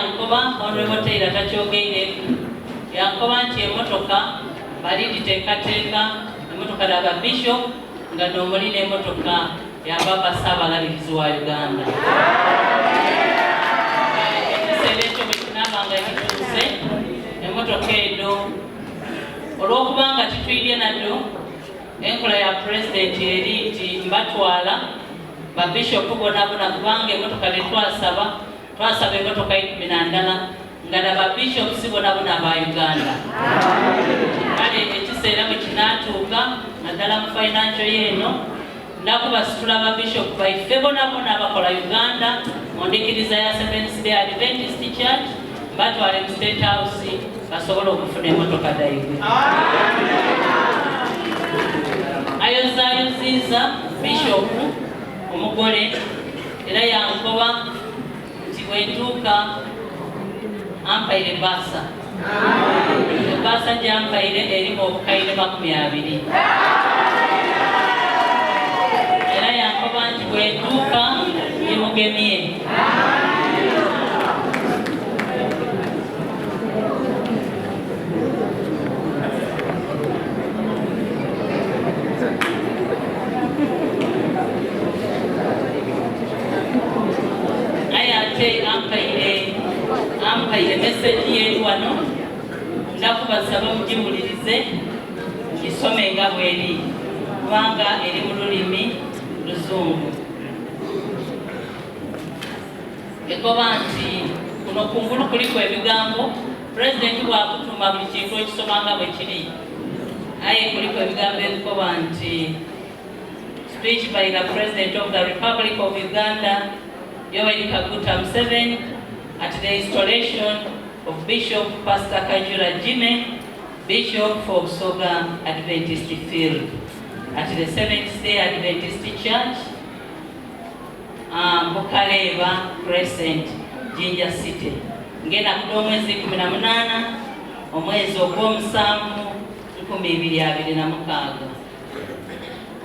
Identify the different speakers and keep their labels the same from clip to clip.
Speaker 1: yankoba Honorable Taylor takyogere yankoba nti emotoka bali diteekateeka emotoka daba Bishop nga nomuli n'emotoka ya Baba Saabalabirizi wa Uganda. Ekiseera ekyo bwe kinaabanga ekituuse emotoka edo olw'okubanga kitwirye naddo enkola ya President eri nti mbatwala ba Bishop bonabona kubanga emotoka twasaba emotoka 12 nga daba Bishop si bonabona ba Uganda. Kale ekiseera bwe kinaatuuka naddala mu financial yeeno nakubasitula ba Bishop baife bonabona abakola Uganda mu ndikiriza ya Seventh Day Adventist Church batwale mu State House basobole okufuna emotoka daigwe. Ayozayoziza Bishop omugole era yankoba nti bwentuuka ampaire basa gyampaire erimu obukaire 20 era yankoba nti bwentuuka gimugemye. Ampaire message yeri wano ndakubasaba mugiwulirize kisome nga bweri kubanga eri mu lulimi Luzungu. Ekoba nti kuno kungulu kuliko ebigambo President bwakutuma buli kintu ekisomanga bwe kiri aye kuliko ebigambo ebikoba nti speech by the President of the Republic of Uganda Yoweri Kaguta Museveni at the installation of Bishop Pastor Kajura Jime, Bishop for Busoga Adventist Field at the Seventh Day Adventist Church, Bukaleva Crescent, Jinja City. Ngena kudomwezi 18 omwezi ogw'omusanvu 2026.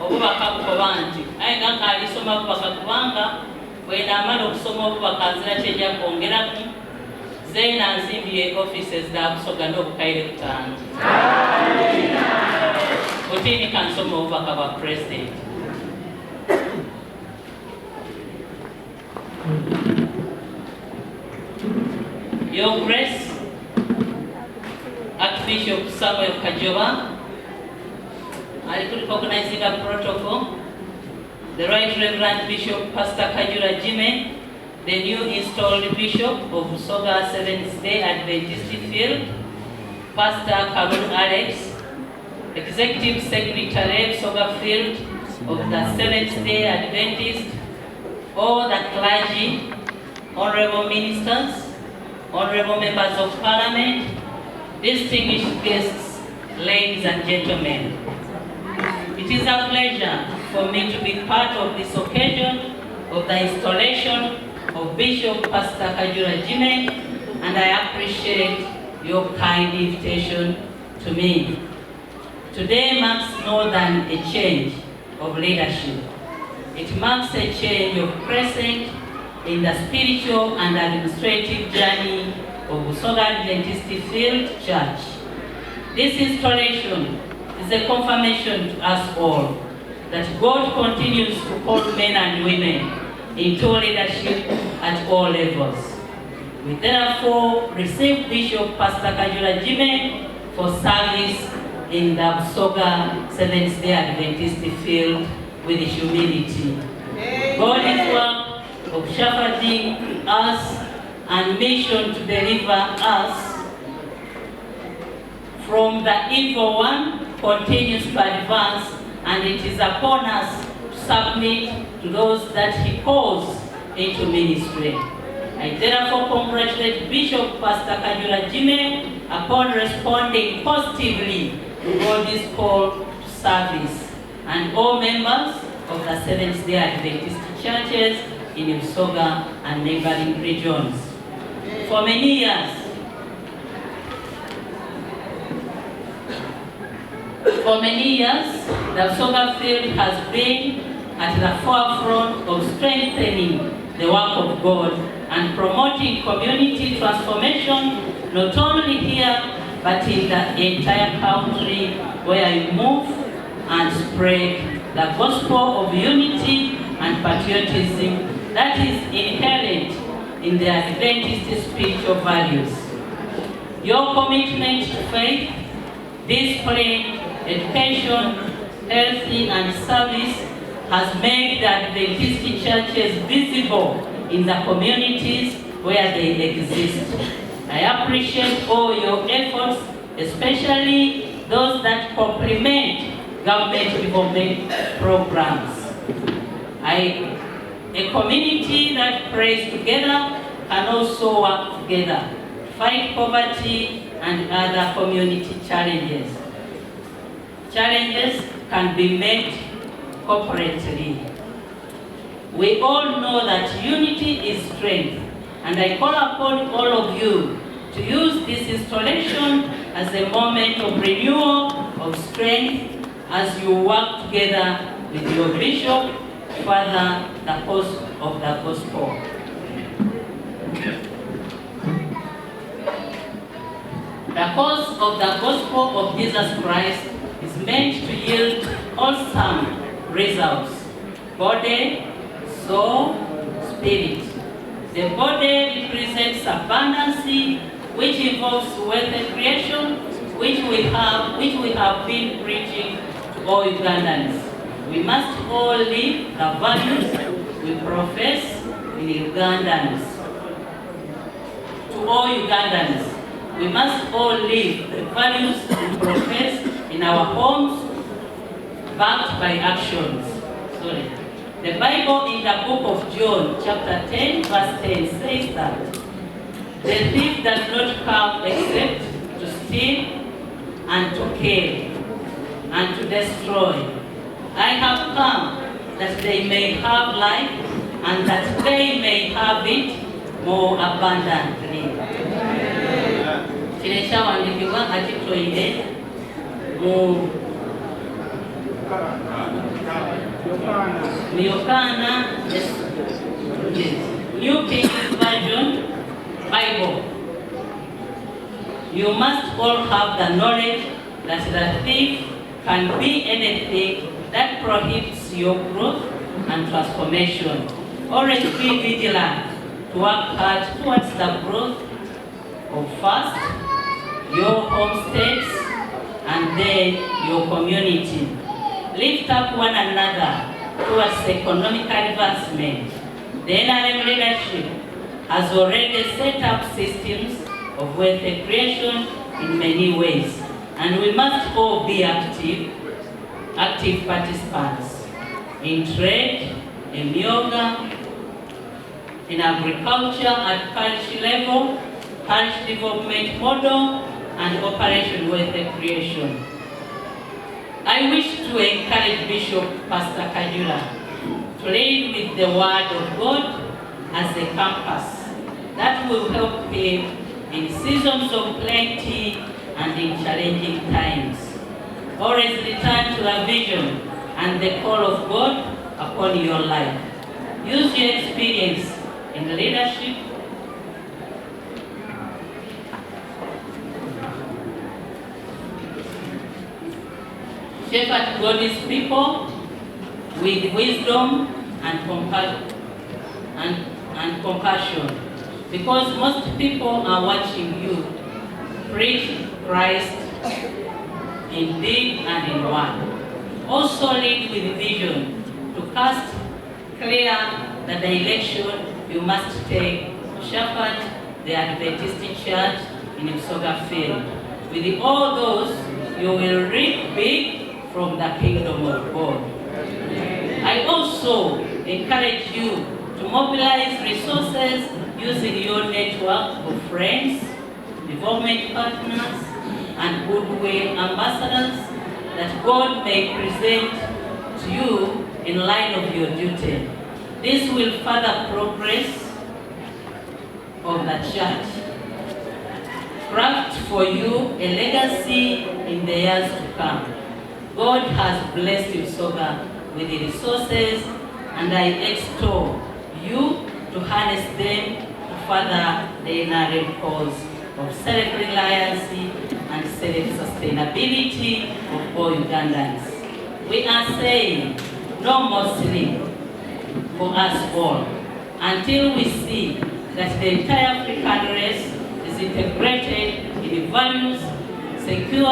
Speaker 1: Obubaka bukoba nti aye nga nkalisoma bubaka kubanga bwena amala okusoma obubaka nzira kyejja kwongeraku zeena nzimbye offices da Busoga n'obukaire 5. Otini kansoma obubaka bwa President. Your Grace, Archbishop Samuel Kajura, I recognize the protocol. The Right Reverend Bishop Pastor Kajura Jime, the new installed Bishop of Busoga Seventh Day Adventist Field, Pastor Kabul Alex, Executive Secretary Busoga Field of the Seventh Day Adventist, all the clergy, honorable ministers, honorable members of Parliament, distinguished guests, ladies and gentlemen. It is a pleasure for me to be part of this occasion of the installation of Bishop Pastor Kajura Jime, and I appreciate your kind invitation to me. Today marks more than a change of leadership. It marks a change of present in the spiritual and administrative journey of Busoga Adventist Field Church. This installation is a confirmation to us all that God continues to call men and women into leadership at all levels. We therefore receive Bishop Pastor Kajura Jime for service in the Busoga Seventh Day Adventist Field with humility. God's work of shepherding us and mission to deliver us from the evil one continues to advance, and it is upon us to submit to those that he calls into ministry. I therefore congratulate Bishop Pastor Kajura Jime upon responding positively to God's call to service, and all members of the Seventh Day Adventist churches in Busoga and neighboring regions. For many years, the Busoga field has been at the forefront of strengthening the work of God and promoting community transformation, not only here, but in the entire country, where you move and spread the gospel of unity and patriotism that is inherent in the Adventist spiritual values. Your commitment to faith, discipline, education, health and service has made the Adventist churches visible in the communities where they exist. I appreciate all your efforts, especially those that complement government development programs. A community that prays together can also work together, fight poverty and other community challenges. Challenges can be met corporately. We all know that unity is strength, and I call upon all of you to use this installation as a moment of renewal of strength as you work together with your bishop to further the cause of the gospel. The cause of the gospel of Jesus Christ is meant to yield wholesome results: body, soul, spirit. The body represents abundance, which involves wealth and creation, which we have been preaching to all Ugandans. We must all live the values we profess in Ugandans. To all Ugandans, we must all live the values we profess in our homes, backed by actions. Sorry. The Bible in the book of John, chapter 10, verse 10 says that the thief does not come except to steal and to kill and to destroy. I have come that they may have life and that they may have it more abundantly. Kile kyawandikibwa nga kitwire mu Yohana, New King Version Bible. You must all have the knowledge that the thief can be anything that prohibits your growth and transformation. Always be vigilant to work hard towards the growth of first your homesteads and then your community. Lift up one another towards economic advancement. The NRM leadership has already set up systems of wealth creation in many ways, and we must all be active participants in trade, in yoga, in agriculture at parish level, parish development model, and operation wealth creation. I wish to encourage Bishop Pastor Kajura to lead with the Word of God as a compass that will help him in seasons of plenty and in challenging times. Always return to the vision and the call of God upon your life. Use your experience in leadership shepherd God's people with wisdom and compassion, because most people are watching you preach Christ in deed and in word. Also lead with vision to cast clear the direction you must take to shepherd the Adventist Church in Busoga field. With all those, you will reap big from the kingdom of God. I also encourage you to mobilize resources using your network of friends, development partners, and goodwill ambassadors that God may present to you in line of your duty. This will further progress of the church. Craft for you a legacy in the years to come. God has blessed you with the resources, and I extol you to harness them further the narrow cause of self-reliancy and self-sustainability of all Ugandans. We are saying no more sleep for us all until we see that the entire African race is integrated in values, secure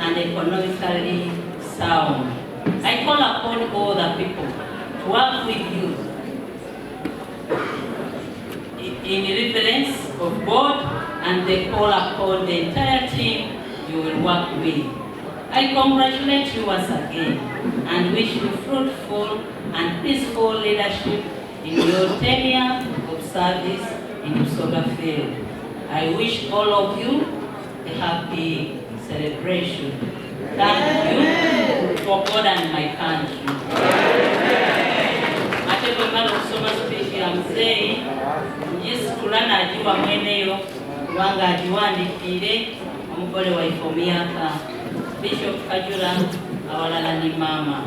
Speaker 1: and economically sound. I call upon all the people to work with you in reverence of God, and they call upon the entire team you will work with. I congratulate you once again and wish you fruitful and peaceful leadership in your tenure of service in Usoga field. I wish all of you a happy celebration. Thank you for God and my country. Matebomalo kusoma speech ya mzee Yesu kulana ajiwa mweneyo wanga ajiwandikire omugole wa ifomiyaka Bishop Kajura awalala ni mama.